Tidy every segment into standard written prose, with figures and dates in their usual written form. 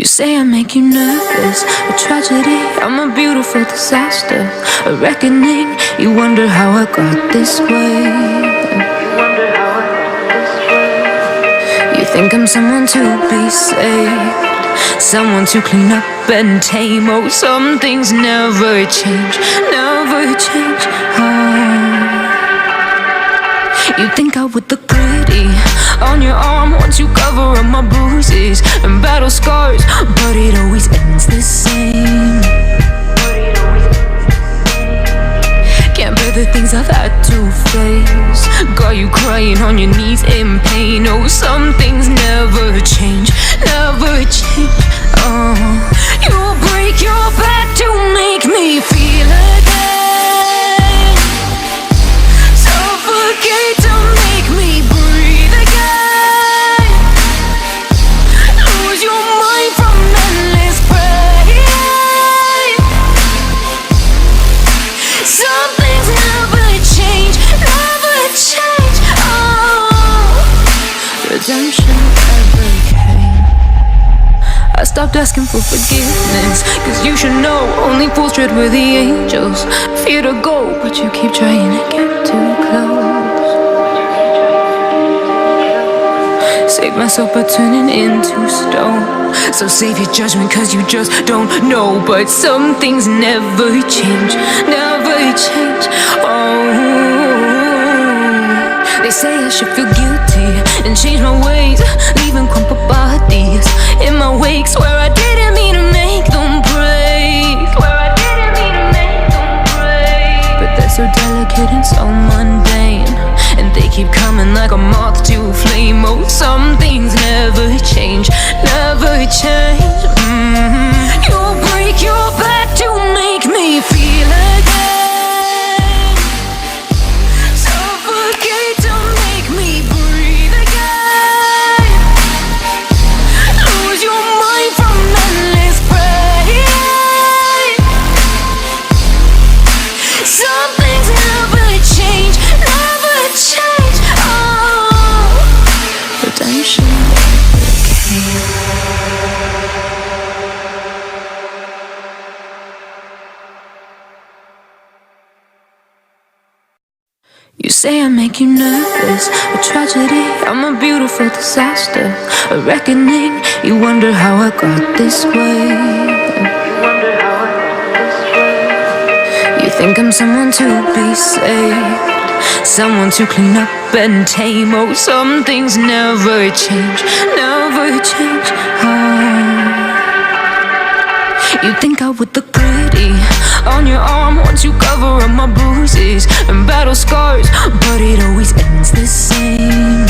You say I make you nervous, a tragedy, I'm a beautiful disaster, a reckoning, you wonder how I got this way. You think I'm someone to be saved, someone to clean up and tame. Oh, some things never change, never change. You think I would look pretty on your arm once you cover up my bruises and battle scars, but it always ends the same. Can't bear the things I've had to face, got you crying on your knees in pain. Oh, some things never change, never change. You'll break your back to make me feel again, suffocate to make me breathe again, lose your mind from endless pain. Some things never change, never change. Redemption never came. I stopped asking for forgiveness, cause you should know only fools tread with the angels. Fear to go, but you keep trying to get too close. Save myself by turning into stone, so save your judgment cause you just don't know. But some things never change, never change. They say I should feel guilty and change my ways, leaving crumpled bodies in my wake. Swear I didn't mean to make them break, swear I didn't mean to make them break. But they're so delicate and so mundane, and they keep coming like a moth to a flame. Oh, some things never change, never change. You'll break your back to make me feel again, suffocate to make me breathe again, lose your mind from endless pain. Some things never change, never change. Redemption never came. You say I make you nervous, a tragedy, I'm a beautiful disaster, a reckoning, you wonder how I got this way. You think I'm someone to be saved, someone to clean up and tame. Oh, some things never change, never change. You think I would look pretty on your arm once you cover up my bruises and battle scars, but it always ends the same.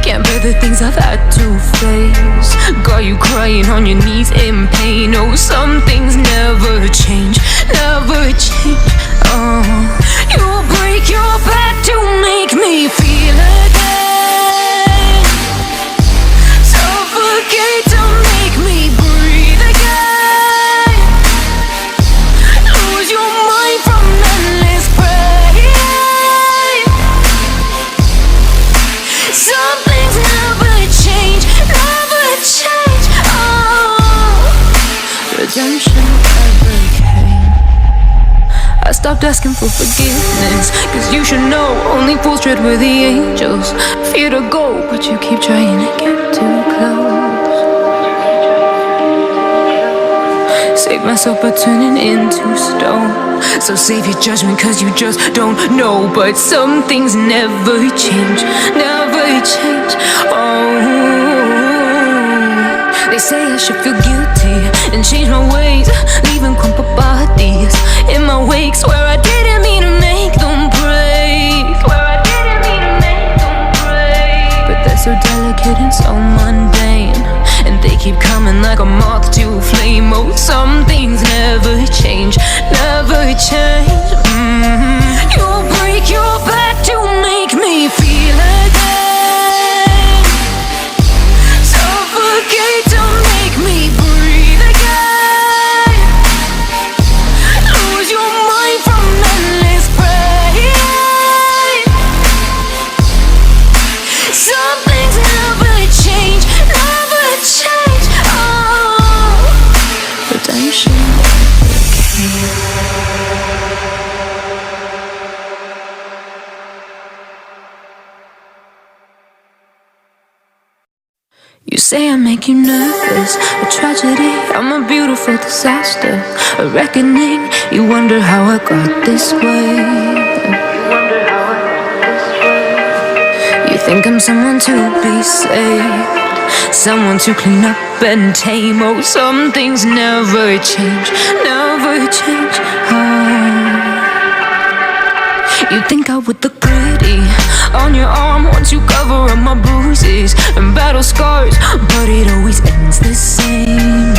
Can't bear the things I've had to face, got you crying on your knees in pain. Oh, some things never change, never change. You'll break your back to make me feel again, suffocate to make me breathe again, lose your mind from endless pain. 'Cause I stopped asking for forgiveness, 'cause you should know only fools tread where the angels fear to go, but you keep trying to get too close. Save myself by turning into stone, so save your judgment 'cause you just don't know. But some things never change, never change. They say I should feel guilty and change my ways, leaving crumpled bodies in my wake. Swear I didn't mean to make them break, swear I didn't mean to make them break. But they're so delicate and so mundane, and they keep coming like a moth to a flame. Oh, some things never change, never change. You'll break your back to make me feel again, suffocate to make me breathe again, lose your mind from endless pain. Some things never change, You say I make you nervous, a tragedy, I'm a beautiful disaster, a reckoning, you wonder how I got this way. You think I'm someone to be saved, someone to clean up and tame. Oh, some things never change, never change. You think I would look pretty on your arm once you cover up my bruises and battle scars, but it always ends the same.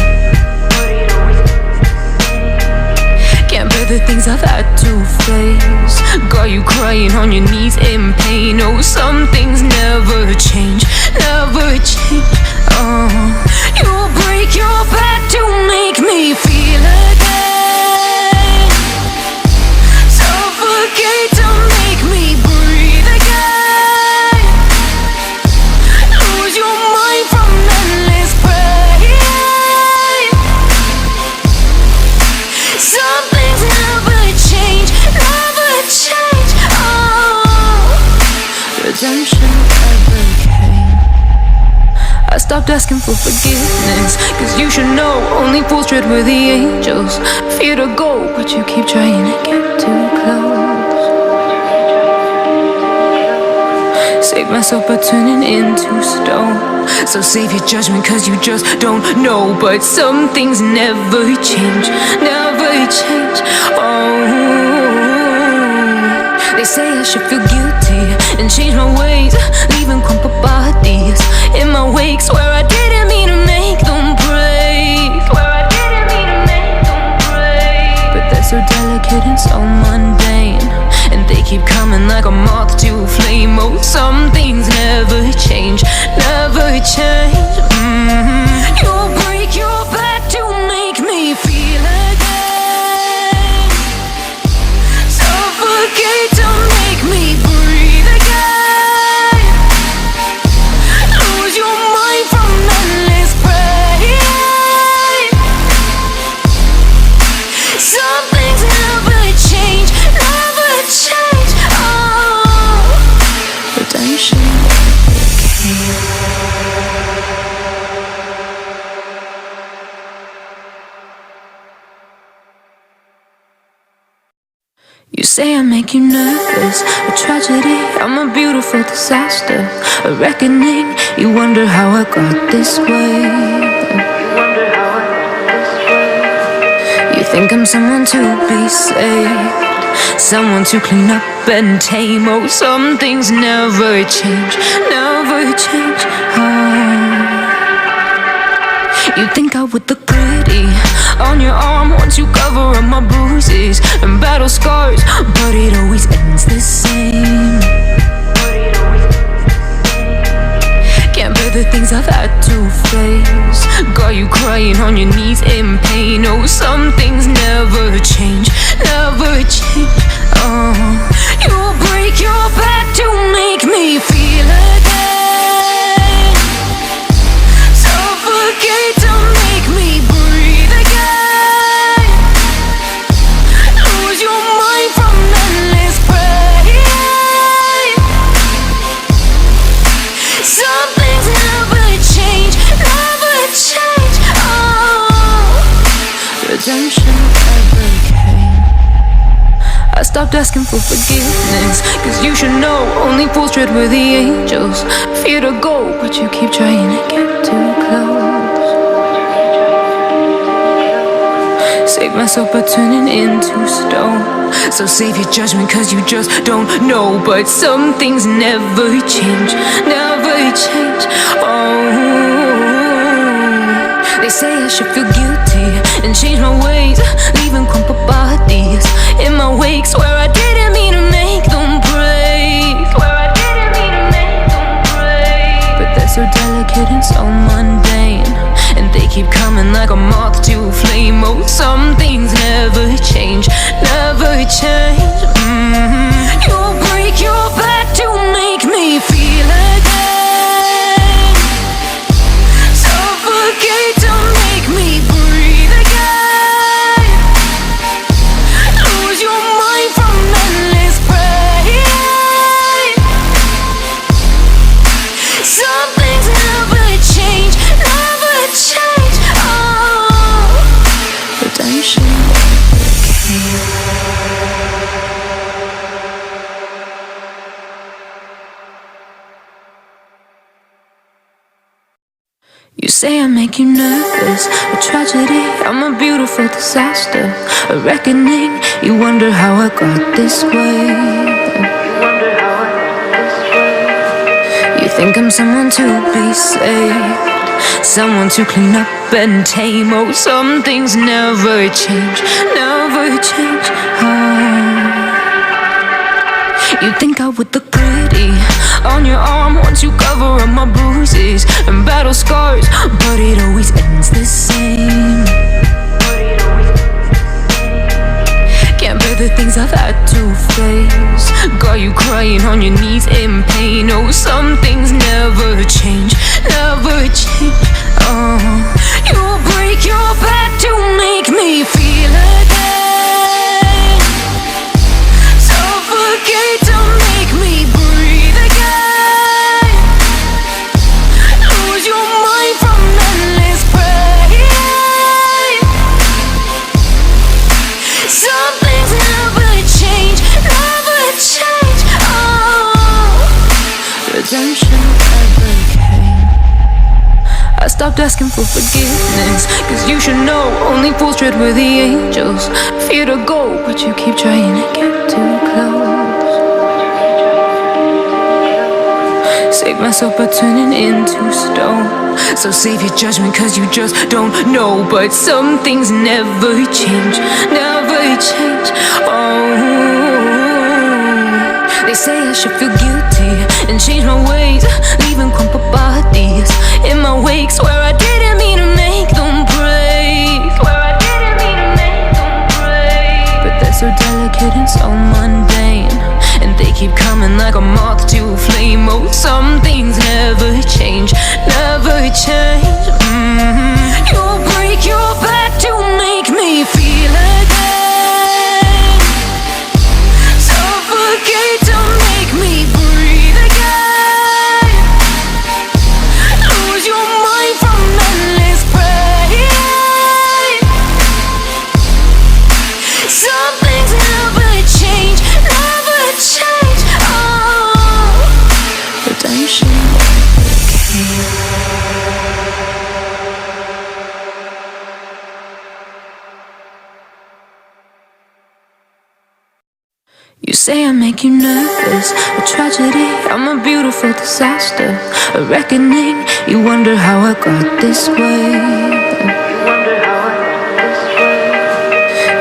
Can't bear the things I've had to face, got you crying on your knees in pain. Oh, some things never change, never change. You'll break your back to make me feel again, suffocate to make me breathe again, lose your mind from endless pain. Some things never change, never change. Redemption never came. I stopped asking for forgiveness, cause you should know only fools tread with the angels. Fear to go, but you keep trying to get too close. Save myself by turning into stone, so save your judgment cause you just don't know. But some things never change, never change. They say I should feel guilty and change my ways, leaving crumpled bodies in my wake. Swear I didn't mean to make them break, swear I didn't mean to make them break. But they're so delicate and so mundane, and they keep coming like a moth to a flame. Oh, some things never change, never change. You'll break your back to make me feel again, suffocate to make me breathe again, lose your mind from endless pain. Some things never change, never change. Redemption never came. You say I make you nervous, a tragedy, I'm a beautiful disaster, a reckoning, you wonder how I got this way. You think I'm someone to be saved, someone to clean up and tame. Oh, some things never change, never change. You think I would look pretty on your arm once you cover up my bruises and battle scars, but it always ends the same. Can't bear the things I've had to face, got you crying on your knees in pain. Oh, some things never change, never change. You'll break your back to make me feel again, suffocate to make me breathe again, lose your mind from endless pain. 'Cause I stopped asking for forgiveness, 'cause you should know only fools tread where the angels fear to go, but you keep trying to get too close. Save myself by turning into stone, so save your judgment 'cause you just don't know. But some things never change, never change. They say I should feel guilty and change my ways, leaving crumpled bodies in my wake. Swear I didn't mean to make them break, swear I didn't mean to make them break. But they're so delicate and so mundane, and they keep coming like a moth to a flame. Oh, some things never change, never change. You'll break your back to make me feel again, suffocate to make me breathe again, lose your mind from endless pain. Some things never change, You say I make you nervous, a tragedy, I'm a beautiful disaster, a reckoning, you wonder how I got this way. You think I'm someone to be saved, someone to clean up and tame. Oh, some things never change, never change. You think I would look pretty on your arm once you cover up my bruises and battle scars, but it always ends the same. Can't bear the things I've had to face, got you crying on your knees in pain. Oh, some things never change, never change. You break your back to make me feel again, suffocate to make me breathe again, lose your mind from endless pain. Some things never change, never change. Redemption never came. I stopped asking for forgiveness, cause you should know only fools tread with the angels. Fear to go, but you keep trying to get too close. Save myself by turning into stone, so save your judgment cause you just don't know. But some things never change, never change. They say I should feel guilty and change my ways, leaving crumpled bodies in my wake. Swear I didn't mean to make them break, swear I didn't mean to make them break. But they're so delicate and so mundane, and they keep coming like a moth to a flame. Oh, some things never change, never change. You break your back to make me feel again, suffocate to make me breathe again, lose your mind from endless pain. Some things never change, never change. Redemption never came. You say I make you nervous, a tragedy, I'm a beautiful disaster, a reckoning, you wonder how I got this way.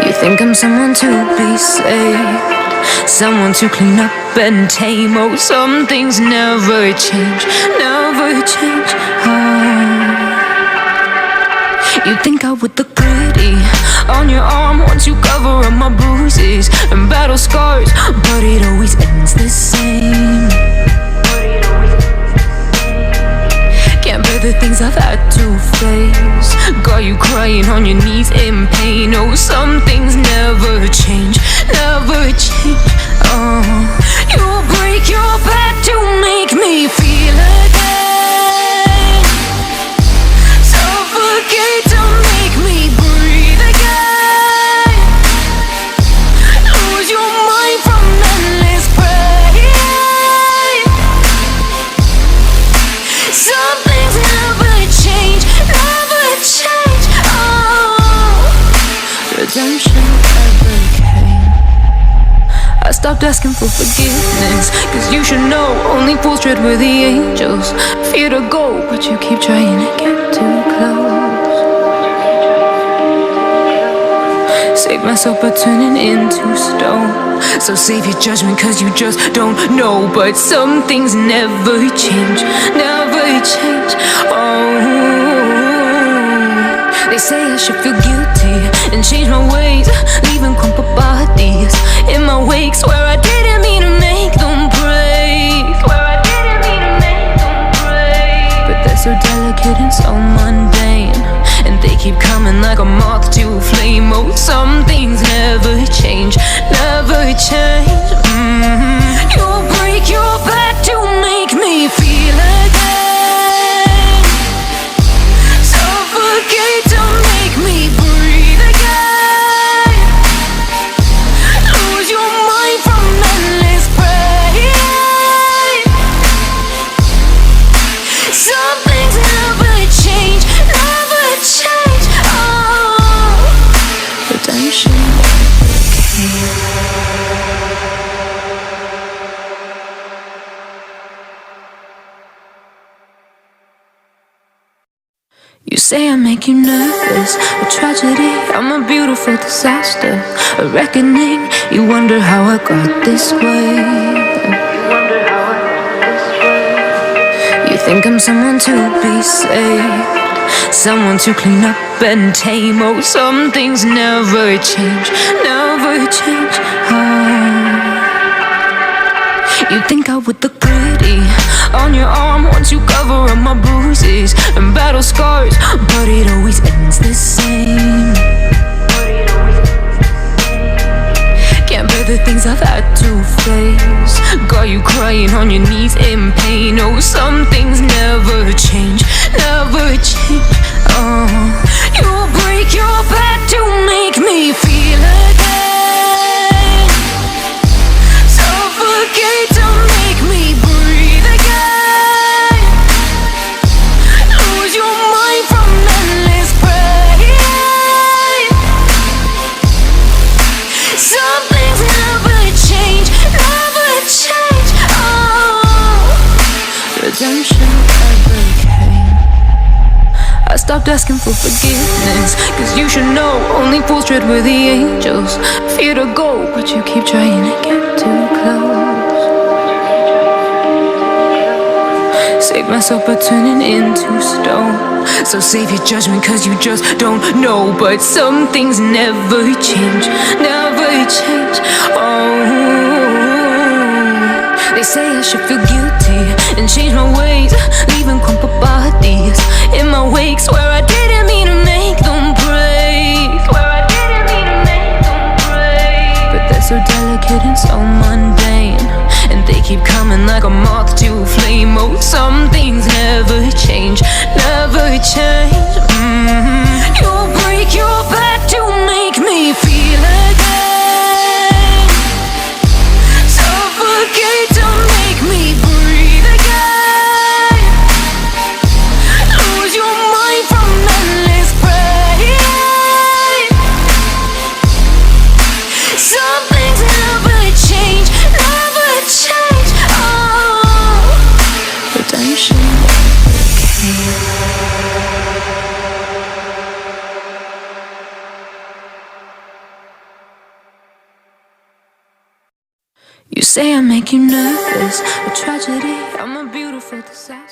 You think I'm someone to be saved, someone to clean up and tame. Oh, some things never change, never change. You think I would look pretty on your arm once you cover up my bruises and battle scars, but it always ends the same. Can't bear the things I've had to face, got you crying on your knees in pain. Oh, some things never change, never change. You break your back to make me feel again, suffocate to make me breathe again, lose your mind from endless pain. 'Cause I stopped asking for forgiveness, 'cause you should know only fools tread where the angels fear to go, but you keep trying to get too close. Save myself by turning into stone, so save your judgment 'cause you just don't know. But some things never change, never change. They say I should feel guilty and change my ways, leaving crumpled bodies in my wake. Swear I didn't mean to make them break, swear I didn't mean to make them break. But they're so delicate and so mundane, and they keep coming like a moth to a flame. Oh, some things never change, never change. You'll break your back to make me feel again, suffocate to make me breathe again, lose your mind from endless pain. Some things never change, You say I make you nervous, a tragedy, I'm a beautiful disaster, a reckoning. You wonder how I got this way. You think I'm someone to be saved, someone to clean up and tame. Oh, some things never change, never change. You think I would look pretty on your arm once you cover up my bruises and battle scars, but it always ends the same. Can't bear the things I've had to face, got you crying on your knees in pain. Oh, some things never change, never change. You break your back to make me feel again, suffocate to make me breathe again, lose your mind from endless pain. Some things never change, never change. Redemption never came. I stopped asking for forgiveness, cause you should know only fools tread with the angels. Fear to go, but you keep trying to get too close. Save myself by turning into stone. So save your judgment cause you just don't know. But some things never change, never change. They say I should feel guilty and change my ways, leaving crumpled bodies in my wake. Swear I didn't mean to make them break, swear I didn't mean to make them break. But they're so delicate and so mundane, and they keep coming like a moth to a flame. Oh, some things never change, never change. You break your back to make me feel again, suffocate to make me breathe again, lose your mind from endless pain. Some things never change, never change. Redemption never came. You say I make you nervous, a tragedy, I'm a beautiful disaster.